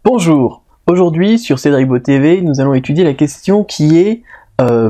Bonjour, aujourd'hui sur Cédric Beau TV, nous allons étudier la question qui est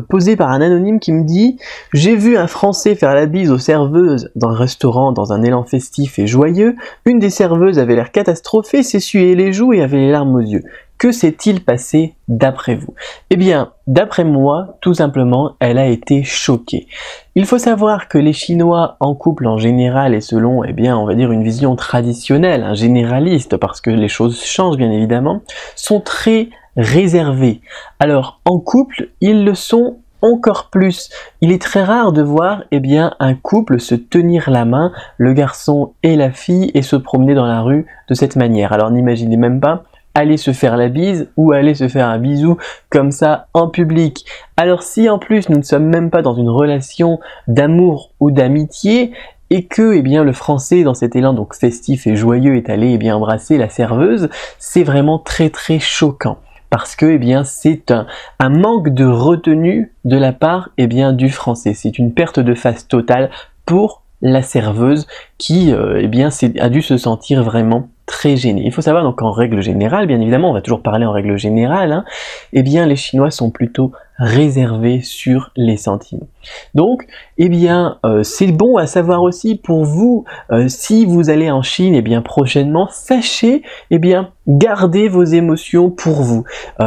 posée par un anonyme qui me dit « J'ai vu un Français faire la bise aux serveuses dans un restaurant dans un élan festif et joyeux. Une des serveuses avait l'air catastrophée, s'essuyait les joues et avait les larmes aux yeux. Que s'est-il passé d'après vous ?» Eh bien, d'après moi, tout simplement, elle a été choquée. Il faut savoir que les Chinois en couple en général et selon, eh bien, on va dire une vision traditionnelle, un généraliste, parce que les choses changent bien évidemment, sont très réservés. Alors, en couple, ils le sont encore plus. Il est très rare de voir, eh bien, un couple se tenir la main, le garçon et la fille, et se promener dans la rue de cette manière. Alors, n'imaginez même pas aller se faire la bise ou aller se faire un bisou comme ça en public. Alors si en plus nous ne sommes même pas dans une relation d'amour ou d'amitié et que eh bien le Français dans cet élan donc festif et joyeux est allé eh bien embrasser la serveuse, c'est vraiment très choquant. Parce que eh bien c'est un manque de retenue de la part eh bien du Français. C'est une perte de face totale pour la serveuse qui eh bien a dû se sentir vraiment très gênée. Il faut savoir donc en règle générale, bien évidemment, on va toujours parler en règle générale, hein, eh bien les Chinois sont plutôt réservés sur les sentiments. Donc, eh bien, c'est bon à savoir aussi pour vous, si vous allez en Chine, eh bien prochainement, sachez, eh bien, gardez vos émotions pour vous.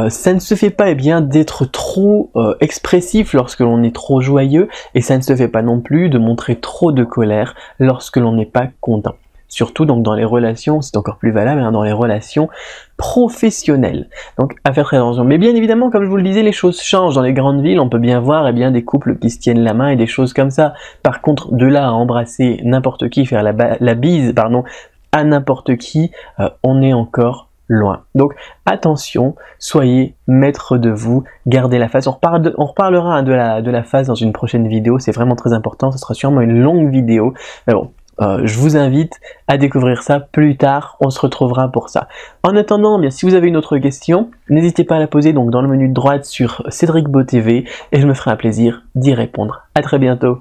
Ça ne se fait pas, eh bien, d'être trop expressif lorsque l'on est trop joyeux, et ça ne se fait pas non plus de montrer trop de colère lorsque l'on n'est pas content. Surtout donc dans les relations, c'est encore plus valable, hein, dans les relations professionnelles. Donc à faire très attention. Mais bien évidemment, comme je vous le disais, les choses changent. Dans les grandes villes, on peut bien voir eh bien, des couples qui se tiennent la main et des choses comme ça. Par contre, de là à embrasser n'importe qui, faire la bise à n'importe qui, on est encore loin. Donc attention, soyez maître de vous, gardez la face. On reparlera hein, de la face dans une prochaine vidéo, c'est vraiment très important, ce sera sûrement une longue vidéo. Mais bon, je vous invite à découvrir ça plus tard, on se retrouvera pour ça. En attendant, bien, si vous avez une autre question, n'hésitez pas à la poser donc dans le menu de droite sur Cédric Beau TV et je me ferai un plaisir d'y répondre. À très bientôt.